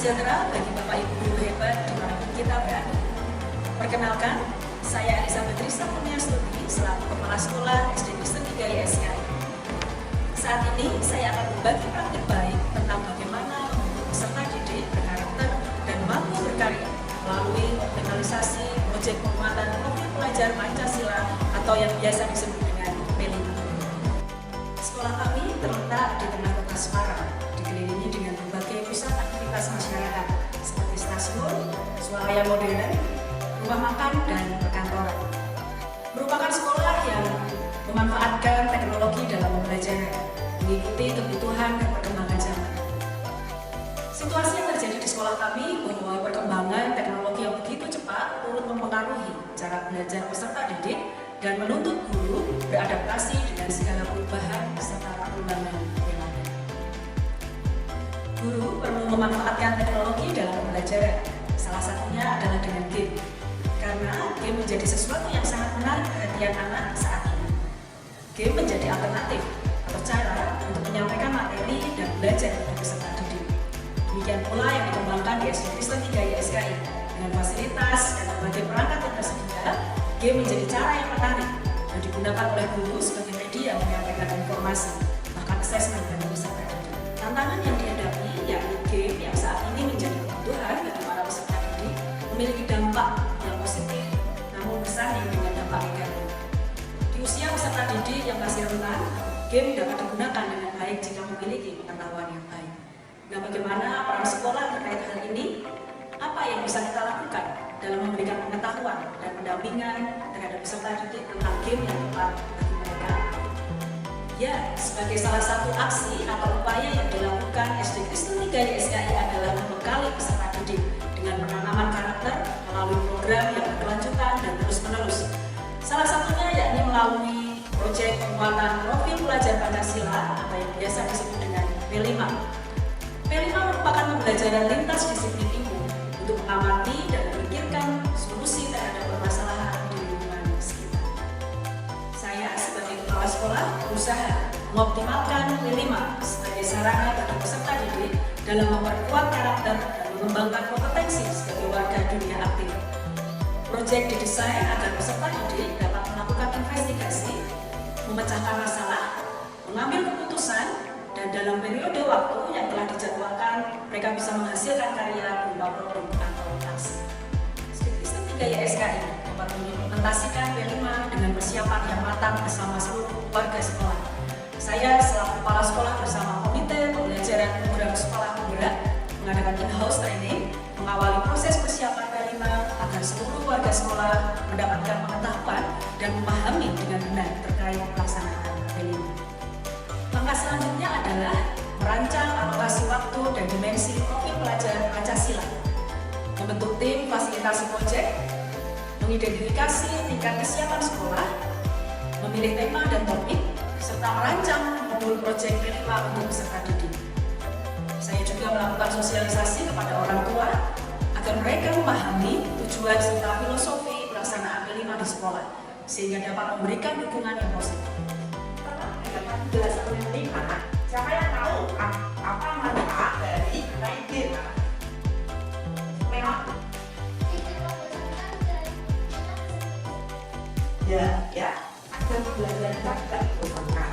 sejahtera bagi Bapak Ibu guru hebat dimanapun kita berada. Perkenalkan, saya Elizabeth Risa Pumiastuti selaku Kepala Sekolah SD Kristen 3 YSKI. Saat ini saya akan berbagi praktik baik tentang bagaimana peserta didik berkarakter dan mampu berkarya melalui organisasi proyek penguatan profil pelajar Pancasila atau yang biasa disebut dengan P5. Sekolah kami terletak di tengah kota Semarang, dikelilingi dengan berbagai pusat aktivitas masyarakat seperti stasiun, swalayan modern, rumah makan, dan perkantoran. Merupakan sekolah yang memanfaatkan teknologi dalam pembelajaran, mengikuti kebutuhan dan perkembangan zaman. Situasi yang terjadi di sekolah kami bahwa perkembangan teknologi yang begitu cepat turut mempengaruhi cara belajar peserta didik dan menuntut guru beradaptasi dengan segala perubahan serta perkembangan yang ada. Guru perlu memanfaatkan teknologi dalam pembelajaran, salah satunya adalah dengan game. Karena game menjadi sesuatu yang sangat menarik perhatian anak saat ini. Game menjadi alternatif atau cara untuk menyampaikan materi dan belajar bagi peserta didik. Demikian pula yang dikembangkan di SD Kristen 3 YSKI dengan fasilitas dan berbagai perangkat yang tersedia. Game menjadi cara yang menarik dan digunakan oleh guru sebagai media menyampaikan informasi, bahkan asesmen bagi peserta didik. Tantangan yang dihadapi yakni game yang saat ini menjadi kebutuhan bagi para peserta didik memiliki dampak yang positif, namun bersanding dengan dampak negatif. Di usia peserta didik yang masih rentan, game dapat digunakan dengan baik jika memiliki pengetahuan yang baik. Nah, bagaimana peran sekolah terkait hal ini? Apa yang bisa kita lakukan dalam memberikan pengetahuan dan pendampingan terhadap peserta didik tentang game yang tepat bagi mereka? Ya, sebagai salah satu aksi atau upaya yang dilakukan SD Kristen 3 YSKI adalah membekali peserta didik dengan penanaman karakter melalui program yang berkelanjutan dan terus-menerus. Salah satunya yakni melalui proyek penguatan profil pelajar Pancasila atau yang biasa disebut dengan P5. P5 merupakan pembelajaran lintas disiplin ilmu untuk mengamati dan memikirkan solusi terhadap permasalahan di lingkungan sekitar. Saya sebagai kepala sekolah berusaha mengoptimalkan P5 sebagai sarana bagi peserta didik dalam memperkuat karakter dan mengembangkan kompetensi sebagai warga dunia aktif. Proyek didesain agar peserta didik dapat melakukan investigasi, memecahkan masalah, mengambil keputusan, dan dalam periode waktu yang telah dijadwalkan, mereka bisa menghasilkan karya berupa produk atau aksi. SD Kristen 3 YSKI dapat mengimplementasikan P5 dengan persiapan yang matang bersama seluruh warga sekolah. Saya selaku kepala sekolah bersama komite pembelajaran program sekolah penggerak mengadakan in-house training, mengawali proses persiapan P5 agar seluruh warga sekolah mendapatkan pengetahuan dan memahami dengan benar terkait pelaksanaan P5. Langkah selanjutnya adalah merancang alokasi waktu dan dimensi profil pelajar Pancasila, membentuk tim fasilitasi proyek, mengidentifikasi tingkat kesiapan sekolah, memilih tema dan topik, serta merancang modul proyek P5 untuk peserta didik. Saya juga melakukan sosialisasi kepada orang tua agar mereka memahami tujuan serta filosofi pelaksanaan P5 di sekolah, sehingga dapat memberikan dukungan yang positif. Penjelasan P5, siapa yang tahu apa manfaat dari main game? Memang ya ada pembelajaran kita bersama.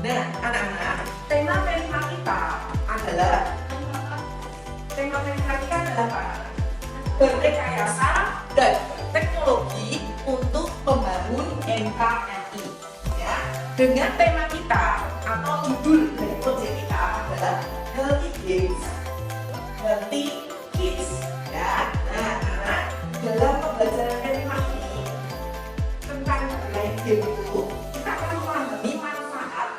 Nah, anak-anak, tema P5 kita adalah apa? Berrekayasa dan teknologi untuk membangun NKRI. Ya, dengan tema kita atau judul dari proyek kita adalah Healthy Games, Healthy Kids. Ya, nah, dalam pembelajaran P5 ini tentang bermain game itu kita akan memahami manfaat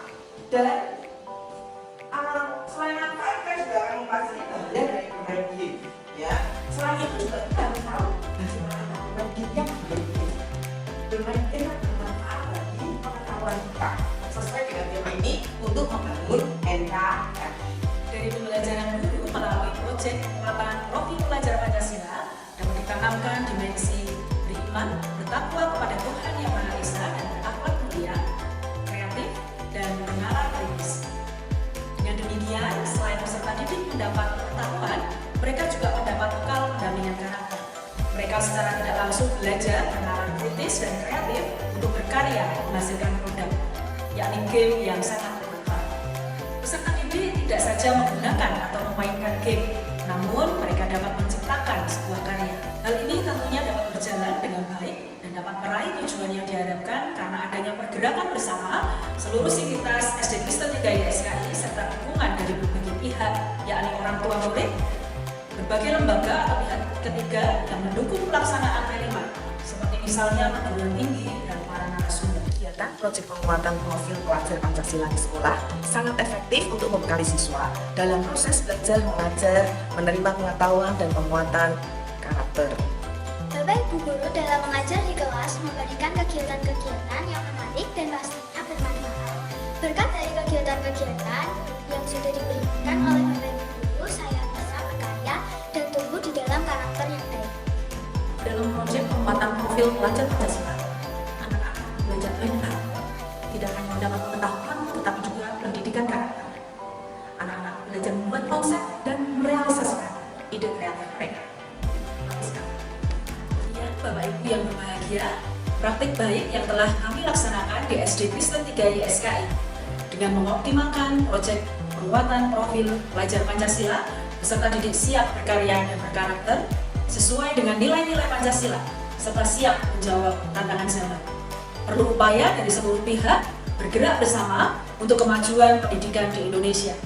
dan selain manfaat kita juga akan mempelajari bahaya dari bermain game. Ya, selain itu juga kita harus tahu bagaimana bermain game yang baik. Bermain game bermanfaat bagi pengetahuan kita sesuai dengan tema ini untuk membangun NKRI. Dari pembelajaran guru melalui proyek penguatan profil pelajar Pancasila dapat ditanamkan dimensi beriman, bertakwa kepada Tuhan Yang Maha Esa dan berakhlak mulia, kreatif, dan bernalar kritis. Dengan demikian, selain peserta didik mendapat pengetahuan, mereka juga mendapat bekal pendampingan karakter. Mereka secara tidak langsung belajar bernalar kritis dan kreatif untuk berkarya menghasilkan produk, yakni game yang sangat bermanfaat. Peserta didik tidak saja menggunakan atau memainkan game, namun mereka dapat menciptakan sebuah karya. Hal ini tentunya dapat berjalan dengan baik dan dapat meraih tujuan yang diharapkan karena adanya pergerakan bersama seluruh sivitas SD Kristen 3 YSKI serta dukungan dari berbagai pihak, yakni orang tua murid, berbagai lembaga atau pihak ketiga yang mendukung pelaksanaan P5, seperti misalnya perguruan tinggi dan para narasumber. Kegiatan proyek penguatan profil pelajar Pancasila di sekolah sangat efektif untuk membekali siswa dalam proses belajar mengajar, menerima pengetahuan dan penguatan karakter. Bapak Ibu guru dalam mengajar di kelas memberikan kegiatan-kegiatan yang menarik dan pastinya bermanfaat. Berkat dari kegiatan-kegiatan yang sudah diberikan oleh Bapak Ibu guru, saya bisa berkarya dan tumbuh di dalam karakter yang baik. Dalam proyek penguatan profil pelajar Pancasila, anak-anak belajar banyak hal, tidak hanya mendapat pengetahuan tetapi juga pendidikan karakter. Anak-anak belajar membuat konsep dan merealisasikan ide kreatif mereka. Ya, Bapak Ibu yang berbahagia, praktik baik yang telah kami laksanakan di SD Kristen 3 YSKI dengan mengoptimalkan proyek penguatan profil pelajar Pancasila, peserta didik siap berkarya dan berkarakter sesuai dengan nilai-nilai Pancasila serta siap menjawab tantangan zaman. Perlu upaya dari seluruh pihak bergerak bersama untuk kemajuan pendidikan di Indonesia.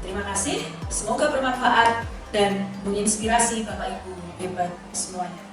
Terima kasih, semoga bermanfaat dan menginspirasi Bapak Ibu hebat semuanya.